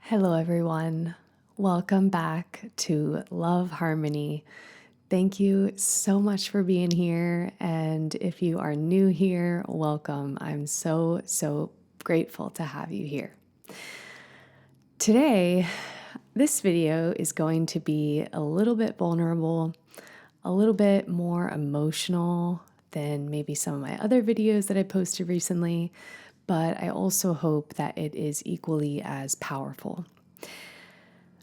Hello, everyone. Welcome back to Love Harmony. Thank you so much for being here. And if you are new here, welcome. I'm so grateful to have you here. Today, this video is going to be a little bit vulnerable, a little bit more emotional than maybe some of my other videos that I posted recently, but I also hope that it is equally as powerful.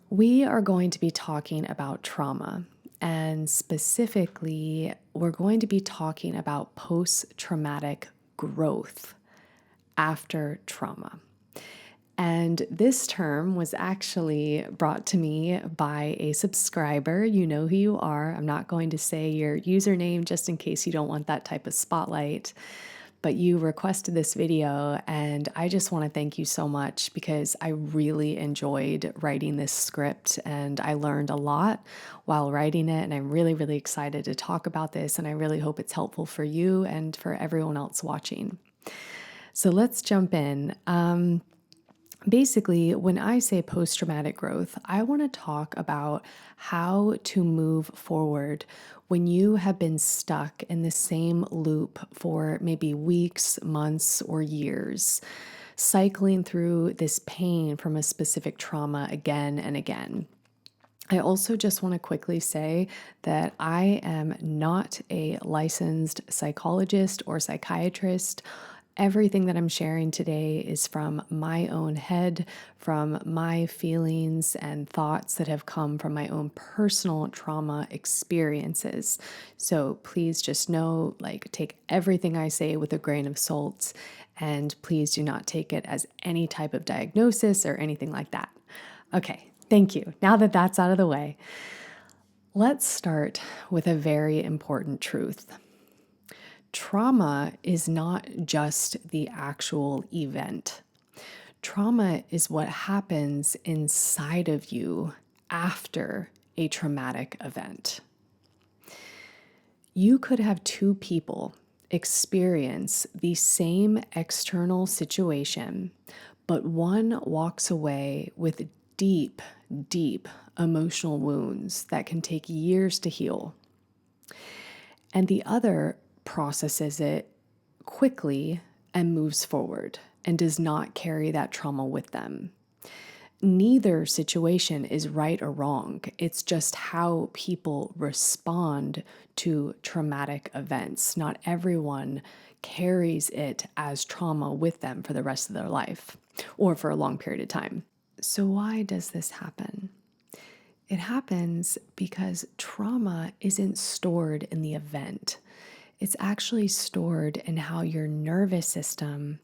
We are going to be talking about trauma, and specifically, we're going to be talking about post-traumatic growth after trauma. And this term was actually brought to me by a subscriber. You know who you are. I'm not going to say your username just in case you don't want that type of spotlight. But you requested this video, and I just want to thank you so much because I really enjoyed writing this script and I learned a lot while writing it. And I'm really excited to talk about this. And I really hope it's helpful for you and for everyone else watching. So let's jump in. Basically, when I say post-traumatic growth, I want to talk about how to move forward when you have been stuck in the same loop for maybe weeks, months, or years, cycling through this pain from a specific trauma again and again. I also just want to quickly say that I am not a licensed psychologist or psychiatrist. Everything that I'm sharing today is from my own head, from my feelings and thoughts that have come from my own personal trauma experiences. So please just know, take everything I say with a grain of salt, and please do not take it as any type of diagnosis or anything like that. Okay, thank you. Now that that's out of the way, let's start with a very important truth. Trauma is not just the actual event. Trauma is what happens inside of you after a traumatic event. You could have two people experience the same external situation, but one walks away with deep emotional wounds that can take years to heal, and the other processes it quickly and moves forward and does not carry that trauma with them. Neither situation is right or wrong. It's just how people respond to traumatic events. Not everyone carries it as trauma with them for the rest of their life or for a long period of time. So why does this happen? It happens because trauma isn't stored in the event. It's actually stored in how your nervous system,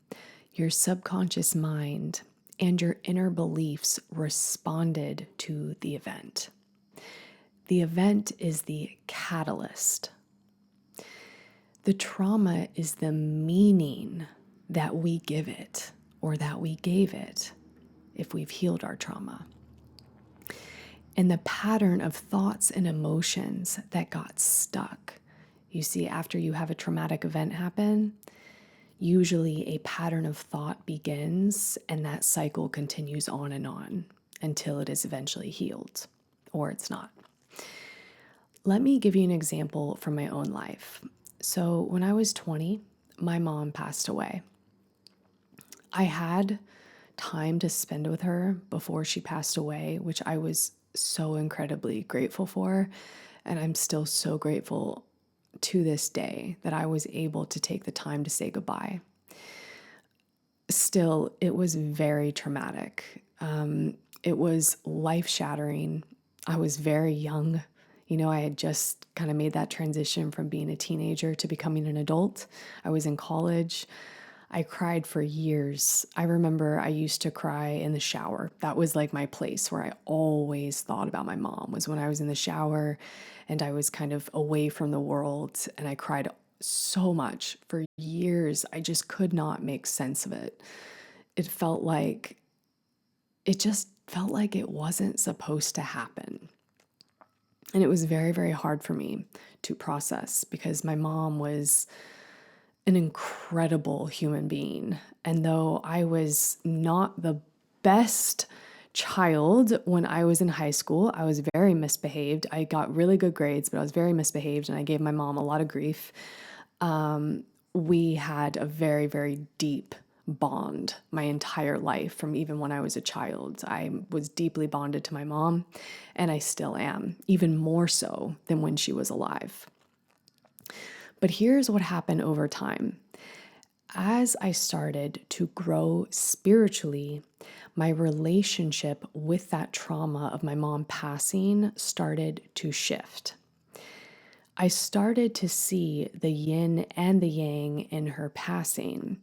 your subconscious mind, and your inner beliefs responded to the event. The event is the catalyst. The trauma is the meaning that we give it or that we gave it if we've healed our trauma. And the pattern of thoughts and emotions that got stuck. You see, after you have a traumatic event happen, usually a pattern of thought begins, and that cycle continues on and on until it is eventually healed, or it's not. Let me give you an example from my own life. So when I was 20, my mom passed away. I had time to spend with her before she passed away, which I was so incredibly grateful for. And I'm still so grateful to this day that I was able to take the time to say goodbye. Still, it was very traumatic. It was life-shattering. I was very young. I had just kind of made that transition from being a teenager to becoming an adult. I was in college. I cried for years. I remember I used to cry in the shower. That was like my place where I always thought about my mom, was when I was in the shower and I was kind of away from the world, and I cried so much for years. I just could not make sense of it. It just felt like it wasn't supposed to happen. And it was very hard for me to process because my mom was an incredible human being. And though I was not the best child, when I was in high school, I was very misbehaved. I got really good grades, but I was very misbehaved and I gave my mom a lot of grief. We had a very, very deep bond my entire life from even when I was a child. I was deeply bonded to my mom, and I still am, even more so than when she was alive. But here's what happened over time. As I started to grow spiritually, my relationship with that trauma of my mom passing started to shift. I started to see the yin and the yang in her passing,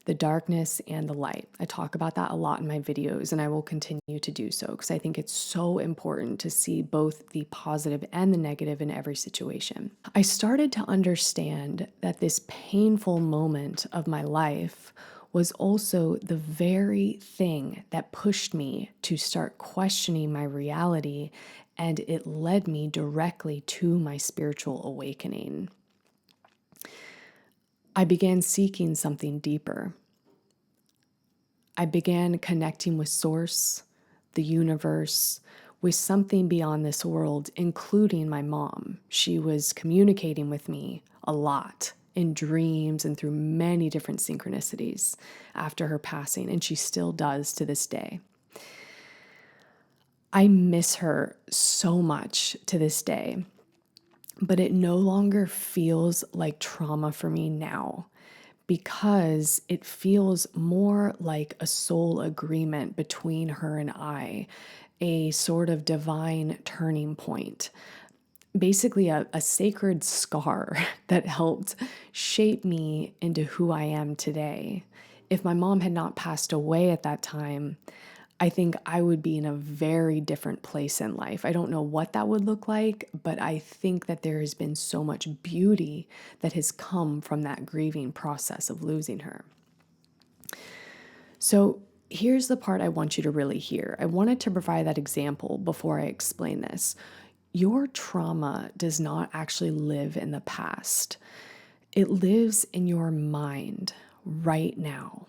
the darkness and the light. I talk about that a lot in my videos, and I will continue to do so because I think it's so important to see both the positive and the negative in every situation. I started to understand that this painful moment of my life was also the very thing that pushed me to start questioning my reality, and it led me directly to my spiritual awakening. I began seeking something deeper. I began connecting with Source, the universe, with something beyond this world, including my mom. She was communicating with me a lot in dreams and through many different synchronicities after her passing, and she still does to this day. I miss her so much to this day, but it no longer feels like trauma for me now because it feels more like a soul agreement between her and I, a sort of divine turning point. Basically, a sacred scar that helped shape me into who I am today. If my mom had not passed away at that time, I think I would be in a very different place in life. I don't know what that would look like, but I think that there has been so much beauty that has come from that grieving process of losing her. So here's the part I want you to really hear. I wanted to provide that example before I explain this. Your trauma does not actually live in the past. It lives in your mind right now.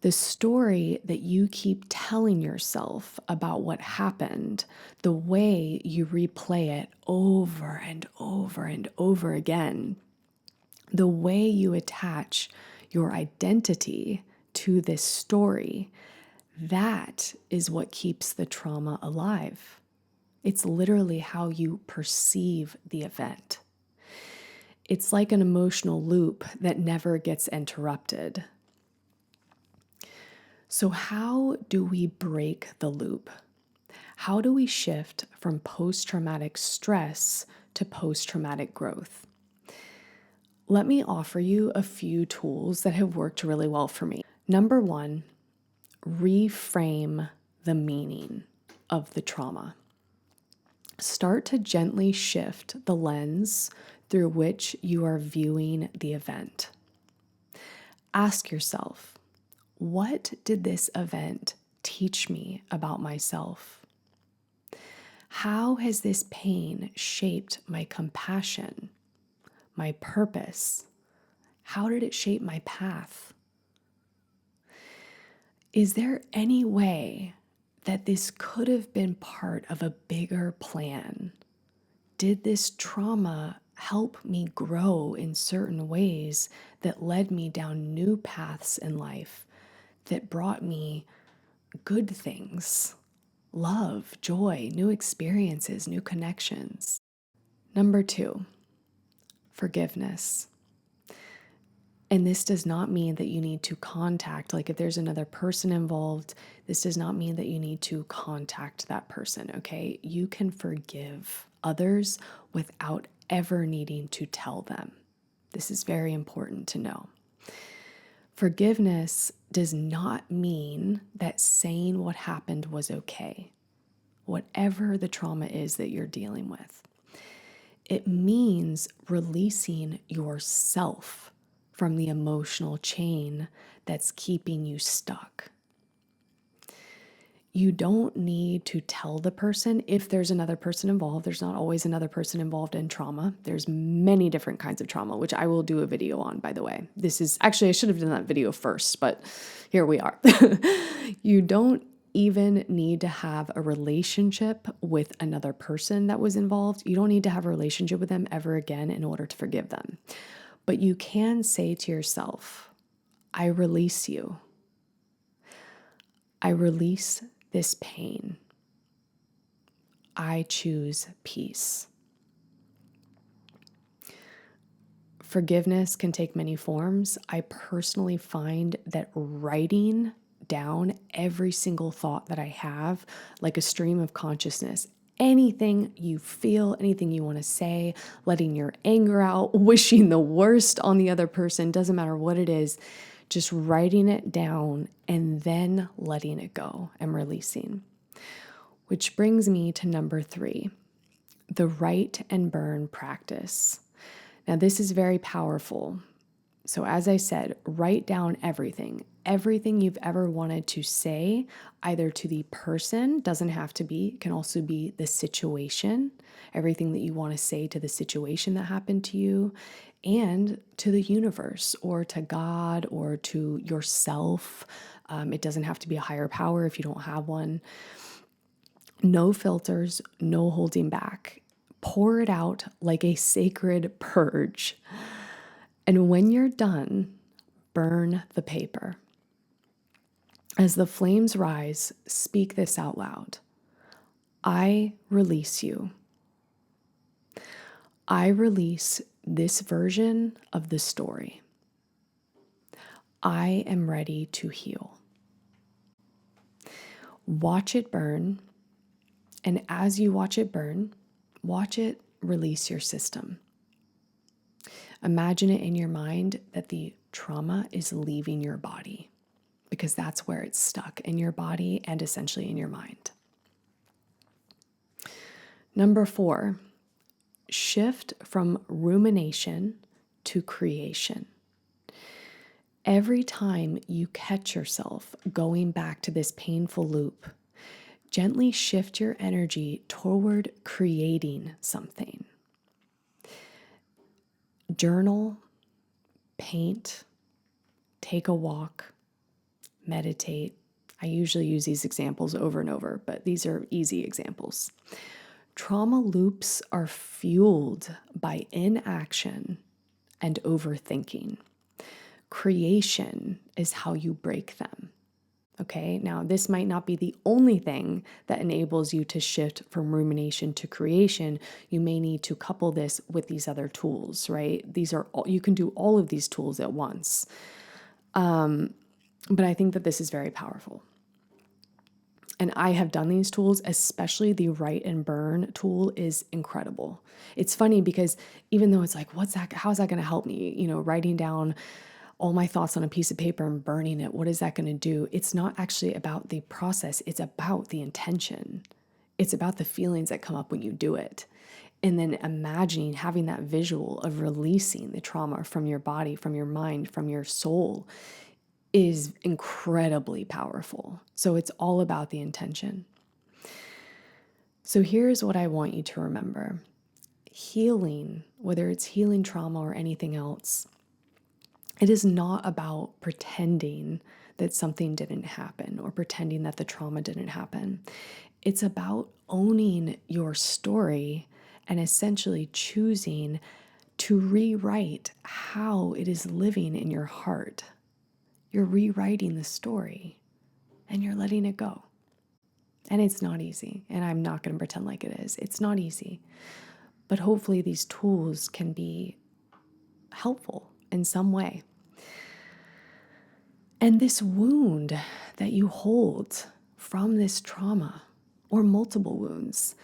The story that you keep telling yourself about what happened, the way you replay it over and over and over again, the way you attach your identity to this story, that is what keeps the trauma alive. It's literally how you perceive the event. It's like an emotional loop that never gets interrupted. So how do we break the loop? How do we shift from post-traumatic stress to post-traumatic growth? Let me offer you a few tools that have worked really well for me. Number one, reframe the meaning of the trauma. Start to gently shift the lens through which you are viewing the event. Ask yourself, what did this event teach me about myself? How has this pain shaped my compassion, my purpose? How did it shape my path? Is there any way that this could have been part of a bigger plan? Did this trauma help me grow in certain ways that led me down new paths in life that brought me good things, love, joy, new experiences, new connections? Number two, forgiveness. And this does not mean that you need to contact, like if there's another person involved, this does not mean that you need to contact that person, okay? You can forgive others without ever needing to tell them. This is very important to know. Forgiveness does not mean that saying what happened was okay, whatever the trauma is that you're dealing with. It means releasing yourself from the emotional chain that's keeping you stuck. You don't need to tell the person if there's another person involved. There's not always another person involved in trauma. There's many different kinds of trauma, which I will do a video on, by the way. This is actually, I should have done that video first, but here we are. You don't even need to have a relationship with another person that was involved. You don't need to have a relationship with them ever again in order to forgive them. But you can say to yourself, I release you. I release this pain. I choose peace. Forgiveness can take many forms. I personally find that writing down every single thought that I have, like a stream of consciousness, anything you feel, anything you want to say, letting your anger out, wishing the worst on the other person, doesn't matter what it is, just writing it down and then letting it go and releasing. Which brings me to number 3, the write and burn practice. Now, this is very powerful. So, as I said, write down everything you've ever wanted to say, either to the person, doesn't have to be, it can also be the situation, everything that you want to say to the situation that happened to you, and to the universe or to God or to yourself. It doesn't have to be a higher power if you don't have one. No filters, no holding back. Pour it out like a sacred purge. And when you're done, burn the paper. As the flames rise, speak this out loud. I release you. I release this version of the story. I am ready to heal. Watch it burn. And as you watch it burn, watch it release your system. Imagine it in your mind that the trauma is leaving your body, because that's where it's stuck, in your body and essentially in your mind. Number 4, shift from rumination to creation. Every time you catch yourself going back to this painful loop, gently shift your energy toward creating something. Journal, paint, take a walk, meditate. I usually use these examples over and over, but these are easy examples. Trauma loops are fueled by inaction and overthinking. Creation is how you break them. Okay, now this might not be the only thing that enables you to shift from rumination to creation. You may need to couple this with these other tools, right? These are all, you can do all of these tools at once. But I think that this is very powerful. And I have done these tools, especially the write and burn tool is incredible. It's funny because even though it's like, what's that? How's that going to help me? You know, writing down all my thoughts on a piece of paper and burning it, what is that going to do? It's not actually about the process. It's about the intention. It's about the feelings that come up when you do it. And then imagining having that visual of releasing the trauma from your body, from your mind, from your soul is incredibly powerful. So it's all about the intention. So here's what I want you to remember. Healing, whether it's healing trauma or anything else, it is not about pretending that something didn't happen or pretending that the trauma didn't happen. It's about owning your story and essentially choosing to rewrite how it is living in your heart. You're rewriting the story and you're letting it go. And it's not easy. And I'm not going to pretend like it is. It's not easy. But hopefully these tools can be helpful in some way. And this wound that you hold from this trauma or multiple wounds,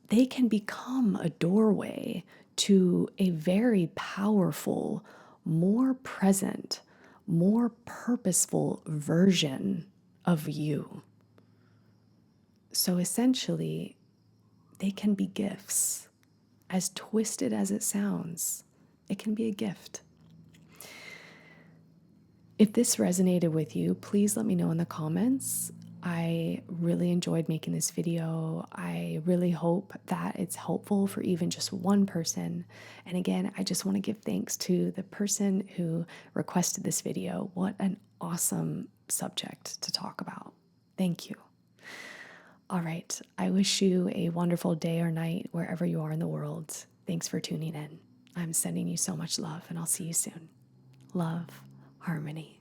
they can become a doorway to a very powerful, more present, more purposeful version of you. So essentially, they can be gifts. As twisted as it sounds, it can be a gift. If this resonated with you, please let me know in the comments. I really enjoyed making this video. I really hope that it's helpful for even just one person. And again, I just want to give thanks to the person who requested this video. What an awesome subject to talk about. Thank you. All right. I wish you a wonderful day or night wherever you are in the world. Thanks for tuning in. I'm sending you so much love, and I'll see you soon. Love, harmony.